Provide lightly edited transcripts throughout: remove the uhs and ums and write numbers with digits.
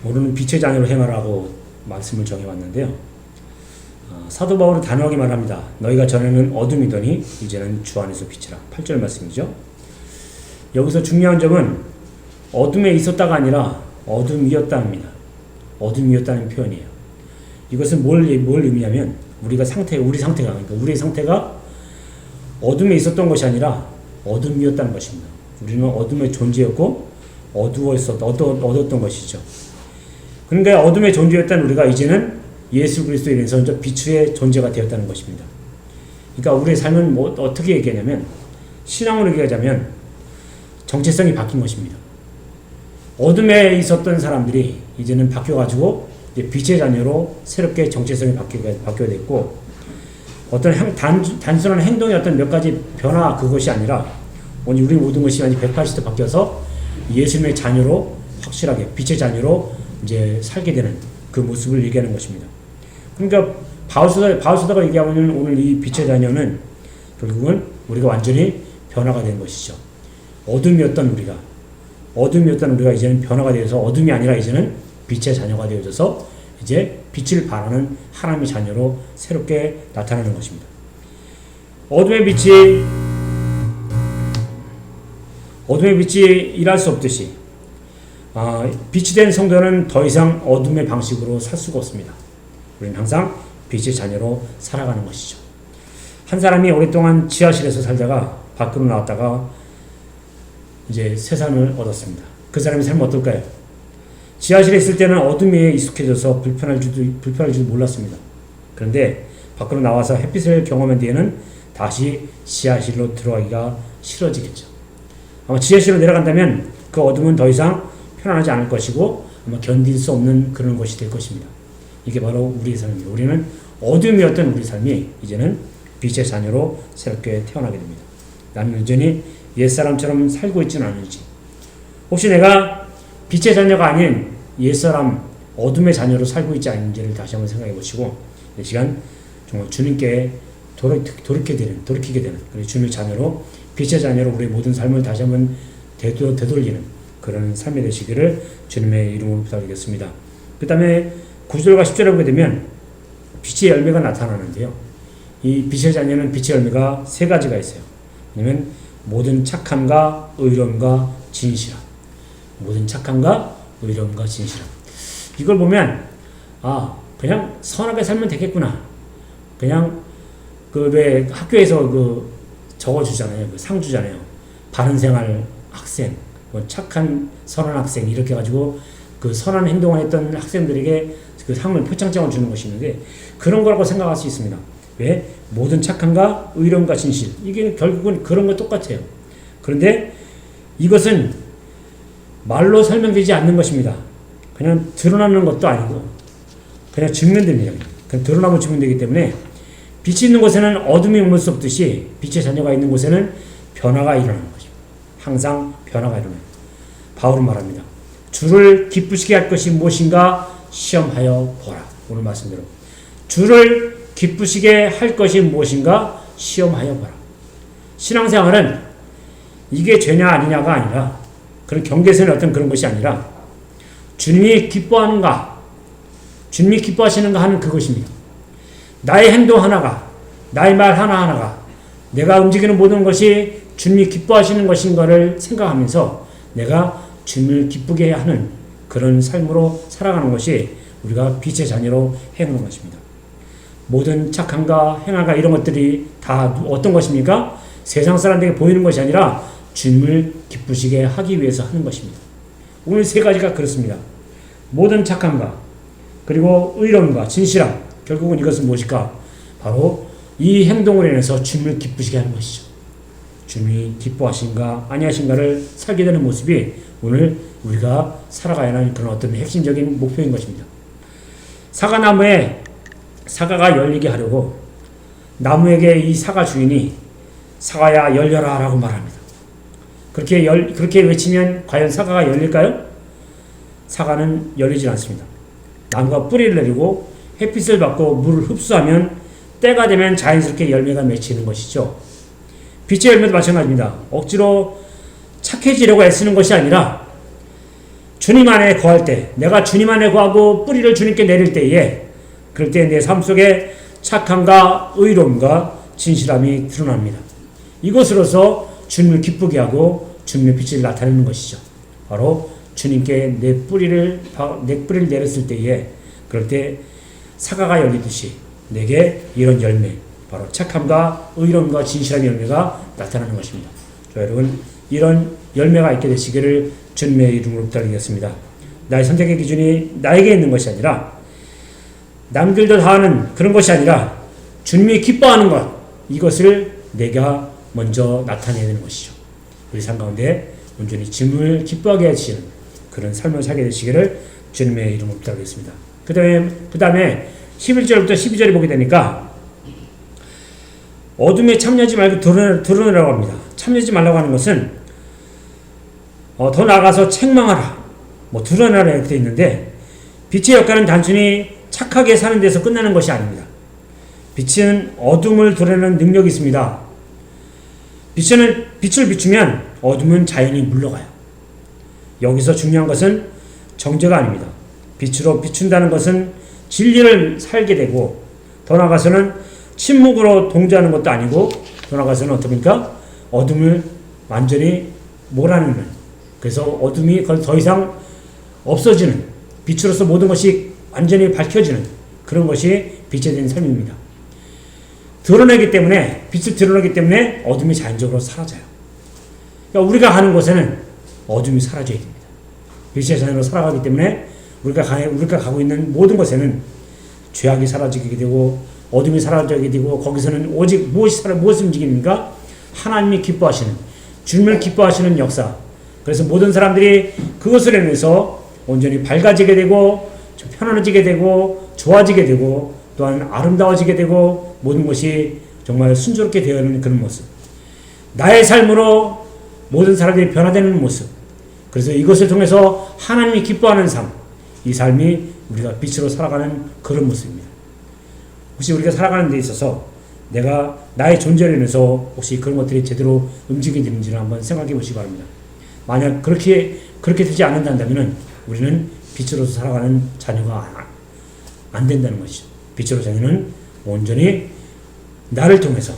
오늘은 빛의 자녀로 행하라고 말씀을 정해왔는데요. 사도 바울은 단호하게 말합니다. 너희가 전에는 어둠이더니 이제는 주 안에서 빛이라. 8절 말씀이죠. 여기서 중요한 점은 어둠에 있었다가 아니라 어둠이었다입니다. 어둠이었다는 표현이에요. 이것은 뭘 의미하면 우리 상태가 우리의 상태가 어둠에 있었던 것이 아니라 어둠이었다는 것입니다. 우리는 어둠의 존재였고 어두웠던 것이죠. 그러니까 어둠의 존재였던 우리가 이제는 예수 그리스도에 인해서 빛의 존재가 되었다는 것입니다. 그러니까 우리의 삶은 어떻게 얘기하냐면 신앙으로 얘기하자면 정체성이 바뀐 것입니다. 어둠에 있었던 사람들이 이제는 바뀌어가지고 이제 빛의 자녀로 새롭게 정체성이 바뀌게 됐고 어떤 단순한 행동의 어떤 몇 가지 변화 그것이 아니라 오늘 우리 모든 것이 완전히 180도 바뀌어서 예수님의 자녀로 확실하게 빛의 자녀로 이제 살게 되는 그 모습을 얘기하는 것입니다. 그러니까 바울서다가 얘기하면 오늘 이 빛의 자녀는 결국은 우리가 완전히 변화가 된 것이죠. 어둠이었던 우리가 이제는 변화가 되어서 어둠이 아니라 이제는 빛의 자녀가 되어져서 이제 빛을 발하는 하나님의 자녀로 새롭게 나타나는 것입니다. 어둠의 빛이 일할 수 없듯이 빛이 된 성도는 더 이상 어둠의 방식으로 살 수가 없습니다. 우리는 항상 빛의 자녀로 살아가는 것이죠. 한 사람이 오랫동안 지하실에서 살다가 밖으로 나왔다가 이제 세상을 얻었습니다. 그 사람의 삶은 어떨까요? 지하실에 있을 때는 어둠에 익숙해져서 불편할 줄도 몰랐습니다. 그런데 밖으로 나와서 햇빛을 경험한 뒤에는 다시 지하실로 들어가기가 싫어지겠죠. 아마 지하실로 내려간다면 그 어둠은 더 이상 편안하지 않을 것이고 아마 견딜 수 없는 그런 것이 될 것입니다. 이게 바로 우리의 삶입니다. 우리는 어둠이었던 우리 삶이 이제는 빛의 자녀로 새롭게 태어나게 됩니다. 나는 여전히 옛사람처럼 살고 있지는 않은지, 혹시 내가 빛의 자녀가 아닌 옛사람 어둠의 자녀로 살고 있지 않은지를 다시 한번 생각해 보시고 이 시간 정말 주님께 돌이키게 되는 그리고 주님의 자녀로 빛의 자녀로 우리의 모든 삶을 다시 한번 되돌리는 그런 삶이 되시기를 주님의 이름으로 부탁드리겠습니다. 그 다음에 9절과 10절에 보게 되면 빛의 열매가 나타나는데요. 이 빛의 자녀는 빛의 열매가 세 가지가 있어요. 왜냐면 모든 착함과 의로움과 진실함. 모든 착함과 의로움과 진실함. 이걸 보면 그냥 선하게 살면 되겠구나. 그냥 왜 학교에서 적어주잖아요. 상 주잖아요. 바른 생활 학생, 착한 선한 학생 이렇게 가지고 그 선한 행동을 했던 학생들에게 그 상을 표창장을 주는 것이 있는데 그런 거라고 생각할 수 있습니다. 왜? 모든 착함과 의로움과 진실. 이게 결국은 그런 거 똑같아요. 그런데 이것은 말로 설명되지 않는 것입니다. 그냥 드러나는 것도 아니고 그냥 증명됩니다. 그냥 드러나면 증명되기 때문에 빛이 있는 곳에는 어둠이 머물 수 없듯이 빛의 자녀가 있는 곳에는 변화가 일어나는 것입니다. 항상 변화가 일어나요. 바울은 말합니다. 주를 기쁘시게 할 것이 무엇인가 시험하여 보라. 오늘 말씀대로 주를 기쁘시게 할 것이 무엇인가 시험하여 보라. 신앙생활은 이게 죄냐 아니냐가 아니라 그런 경계선의 어떤 그런 것이 아니라 주님이 기뻐하는가, 주님이 기뻐하시는가 하는 그것입니다. 나의 행동 하나가, 나의 말 하나하나가 내가 움직이는 모든 것이 주님이 기뻐하시는 것인가를 생각하면서 내가 주님을 기쁘게 하는 그런 삶으로 살아가는 것이 우리가 빛의 자녀로 행하는 것입니다. 모든 착함과 행함과 이런 것들이 다 어떤 것입니까? 세상 사람들에게 보이는 것이 아니라 주님을 기쁘시게 하기 위해서 하는 것입니다. 오늘 세 가지가 그렇습니다. 모든 착함과 그리고 의로움과 진실함. 결국은 이것은 무엇일까? 바로 이 행동으로 인해서 주님을 기쁘시게 하는 것이죠. 주님이 기뻐하신가 아니하신가를 살게 되는 모습이 오늘 우리가 살아가야 하는 그런 어떤 핵심적인 목표인 것입니다. 사과나무에 사과가 열리게 하려고 나무에게 이 사과 주인이 사과야 열려라 라고 말합니다. 그렇게 외치면 과연 사과가 열릴까요? 사과는 열리지 않습니다. 나무가 뿌리를 내리고 햇빛을 받고 물을 흡수하면 때가 되면 자연스럽게 열매가 맺히는 것이죠. 빛의 열매도 마찬가지입니다. 억지로 착해지려고 애쓰는 것이 아니라 주님 안에 거할 때, 내가 주님 안에 거하고 뿌리를 주님께 내릴 때에, 그럴 때 내 삶 속에 착함과 의로움과 진실함이 드러납니다. 이것으로서 주님을 기쁘게 하고 주님의 빛을 나타내는 것이죠. 바로 주님께 내 뿌리를 내렸을 때에, 그럴 때 사과가 열리듯이 내게 이런 열매, 바로 착함과 의로움과 진실한 열매가 나타나는 것입니다. 여러분, 이런 열매가 있게 되시기를 주님의 이름으로 부탁드리겠습니다. 나의 선택의 기준이 나에게 있는 것이 아니라, 남들도 다 하는 그런 것이 아니라 주님이 기뻐하는 것, 이것을 내가 먼저 나타내야 되는 것이죠. 우리 삶 가운데 온전히 주님을 기뻐하게 하시는 그런 삶을 살게 되시기를 주님의 이름으로 부탁드리겠습니다. 그 다음에 11절부터 12절에 보게 되니까 어둠에 참여하지 말고 드러내라고 합니다. 참여하지 말라고 하는 것은 더 나아가서 책망하라, 드러내라 이렇게 되어 있는데, 빛의 역할은 단순히 착하게 사는 데서 끝나는 것이 아닙니다. 빛은 어둠을 드러내는 능력이 있습니다. 빛을 비추면 어둠은 자연히 물러가요. 여기서 중요한 것은 정죄가 아닙니다. 빛으로 비춘다는 것은 진리를 살게 되고, 더 나아가서는 침묵으로 동조하는 것도 아니고, 더 나아가서는 어떻습니까? 어둠을 완전히 몰아내는, 그래서 어둠이 더 이상 없어지는, 빛으로서 모든 것이 완전히 밝혀지는 그런 것이 빛에 대한 삶입니다. 빛을 드러내기 때문에 어둠이 자연적으로 사라져요. 그러니까 우리가 가는 곳에는 어둠이 사라져야 됩니다. 빛의 자연으로 살아가기 때문에 우리가 가고 있는 모든 곳에는 죄악이 사라지게 되고, 어둠이 사라지게 되고, 거기서는 오직 무엇이 움직입니까? 하나님이 기뻐하시는, 주님을 기뻐하시는 역사. 그래서 모든 사람들이 그것을 인해서 온전히 밝아지게 되고, 편안해지게 되고, 좋아지게 되고, 또한 아름다워지게 되고, 모든 것이 정말 순조롭게 되어가는 그런 모습. 나의 삶으로 모든 사람들이 변화되는 모습. 그래서 이것을 통해서 하나님이 기뻐하는 삶, 이 삶이 우리가 빛으로 살아가는 그런 모습입니다. 혹시 우리가 살아가는 데 있어서 내가 나의 존재를 인해서 혹시 그런 것들이 제대로 움직이는지를 한번 생각해 보시기 바랍니다. 만약 그렇게 되지 않는다면 우리는 빛으로서 살아가는 자녀가 안 된다는 것이죠. 빛으로 자녀는 온전히 나를 통해서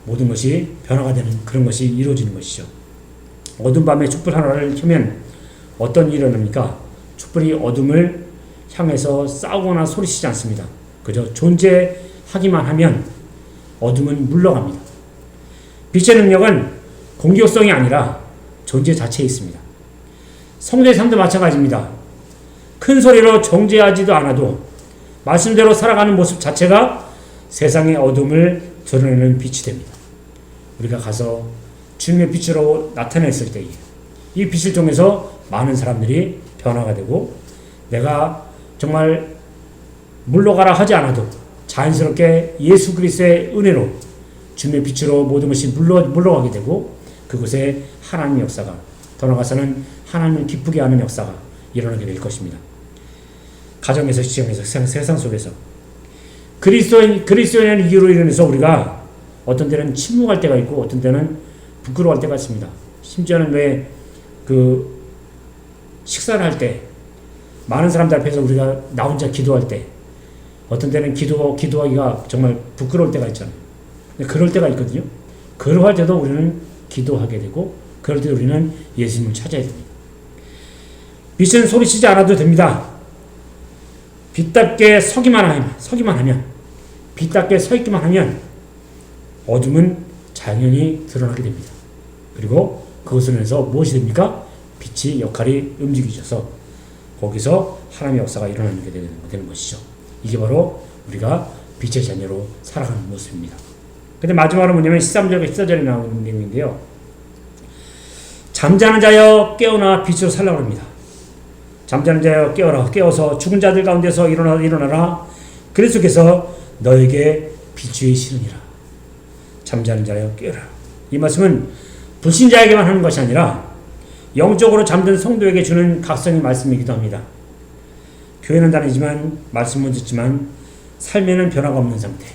모든 것이 변화가 되는 그런 것이 이루어지는 것이죠. 어두운 밤에 촛불 하나를 켜면 어떤 일이 일어납니까? 촛불이 어둠을 향해서 싸우거나 소리치지 않습니다. 그저 존재하기만 하면 어둠은 물러갑니다. 빛의 능력은 공격성이 아니라 존재 자체에 있습니다. 성도의 삶도 마찬가지입니다. 큰 소리로 정죄하지도 않아도 말씀대로 살아가는 모습 자체가 세상의 어둠을 드러내는 빛이 됩니다. 우리가 가서 주님의 빛으로 나타냈을 때에 이 빛을 통해서 많은 사람들이 변화가 되고, 내가 정말 물러가라 하지 않아도 자연스럽게 예수 그리스도의 은혜로 주님의 빛으로 모든 것이 물러가게 되고, 그곳에 하나님의 역사가, 더 나아가서는 하나님을 기쁘게 하는 역사가 일어나게 될 것입니다. 가정에서, 시장에서, 세상 속에서 그리스도인의 이유로 인해서 우리가 어떤 때는 침묵할 때가 있고, 어떤 때는 부끄러워할 때가 있습니다. 심지어는 왜 식사를 할 때 많은 사람들 앞에서 우리가 나 혼자 기도할 때 어떤 때는 기도하기가 정말 부끄러울 때가 있잖아요. 그럴 때가 있거든요. 그러할 때도 우리는 기도하게 되고, 그럴 때 우리는 예수님을 찾아야 됩니다. 빛은 소리치지 않아도 됩니다. 빛답게 서기만 하면, 빛답게 서 있기만 하면 어둠은 당연히 드러나게 됩니다. 그리고 그것을 인해서 무엇이 됩니까? 빛의 역할이 움직이셔서 거기서 하나님의 역사가 일어나게 되는 것이죠. 이게 바로 우리가 빛의 자녀로 살아가는 모습입니다. 근데 마지막으로 뭐냐면 13절과 14절에 나오는 내용인데요. 잠자는 자여 깨어나 빛으로 살라고 합니다. 잠자는 자여 깨어서 죽은 자들 가운데서 일어나라. 그리스도께서 너에게 빛이 시르니라. 잠자는 자여 깨어라. 이 말씀은 불신자에게만 하는 것이 아니라 영적으로 잠든 성도에게 주는 각성의 말씀이기도 합니다. 교회는 다니지만, 말씀은 듣지만 삶에는 변화가 없는 상태,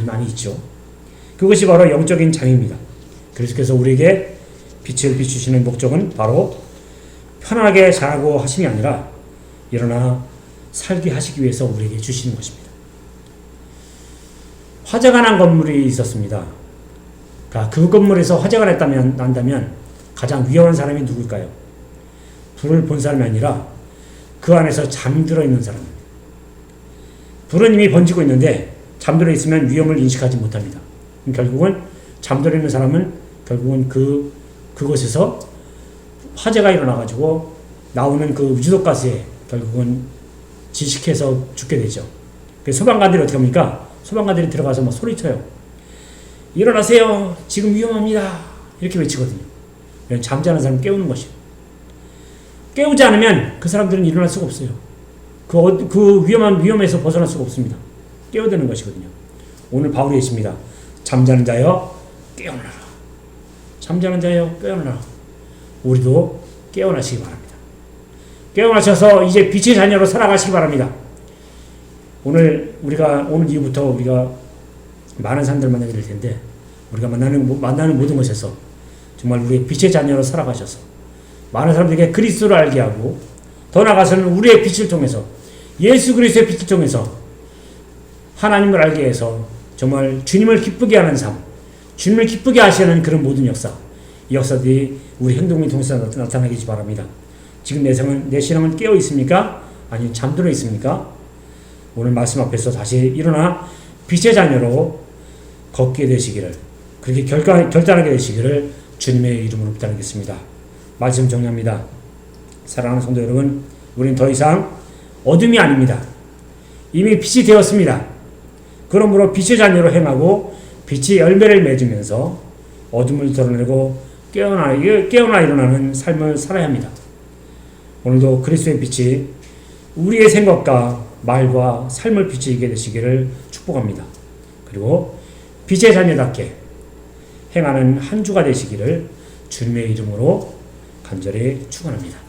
많이 있죠. 그것이 바로 영적인 장애입니다. 그리스도께서 우리에게 빛을 비추시는 목적은 바로 편안하게 자라고 하심이 아니라 일어나 살게 하시기 위해서 우리에게 주시는 것입니다. 화재가 난 건물이 있었습니다. 그 건물에서 화재가 난다면 가장 위험한 사람이 누굴까요? 불을 본 사람이 아니라 그 안에서 잠들어 있는 사람입니다. 불은 이미 번지고 있는데 잠들어 있으면 위험을 인식하지 못합니다. 결국은 잠들어 있는 사람은 결국은 그곳에서 화재가 일어나가지고 나오는 그 유독가스에 결국은 질식해서 죽게 되죠. 소방관들이 어떻게 합니까? 소방관들이 들어가서 막 소리쳐요. 일어나세요. 지금 위험합니다. 이렇게 외치거든요. 잠자는 사람 깨우는 것이에요. 깨우지 않으면 그 사람들은 일어날 수가 없어요. 그 위험에서 벗어날 수가 없습니다. 깨워드는 것이거든요. 오늘 바울이 했습니다. 잠자는 자여 깨어나라. 잠자는 자여 깨어나라. 우리도 깨어나시기 바랍니다. 깨어나셔서 이제 빛의 자녀로 살아가시기 바랍니다. 오늘 이후부터 우리가 많은 사람들 만나게 될 텐데 우리가 만나는 모든 것에서 정말 우리의 빛의 자녀로 살아가셔서 많은 사람들에게 그리스도를 알게 하고 더 나아가서는 우리의 빛을 통해서 예수 그리스도의 빛을 통해서 하나님을 알게 해서 정말 주님을 기쁘게 하는 삶, 주님을 기쁘게 하시는 그런 모든 역사, 이 역사들이 우리 행동을 통해서 나타나기 바랍니다. 지금 내 신앙은 깨어 있습니까? 아니면 잠들어 있습니까? 오늘 말씀 앞에서 다시 일어나 빛의 자녀로 걷게 되시기를, 그렇게 결단하게 되시기를 주님의 이름으로 부탁드리겠습니다. 말씀 정리합니다. 사랑하는 성도 여러분, 우리는 더 이상 어둠이 아닙니다. 이미 빛이 되었습니다. 그러므로 빛의 자녀로 행하고 빛의 열매를 맺으면서 어둠을 드러내고 깨어나 일어나는 삶을 살아야 합니다. 오늘도 그리스도의 빛이 우리의 생각과 말과 삶을 비추게 되시기를 축복합니다. 그리고 빛의 자녀답게 행하는 한 주가 되시기를 주님의 이름으로 간절히 축원합니다.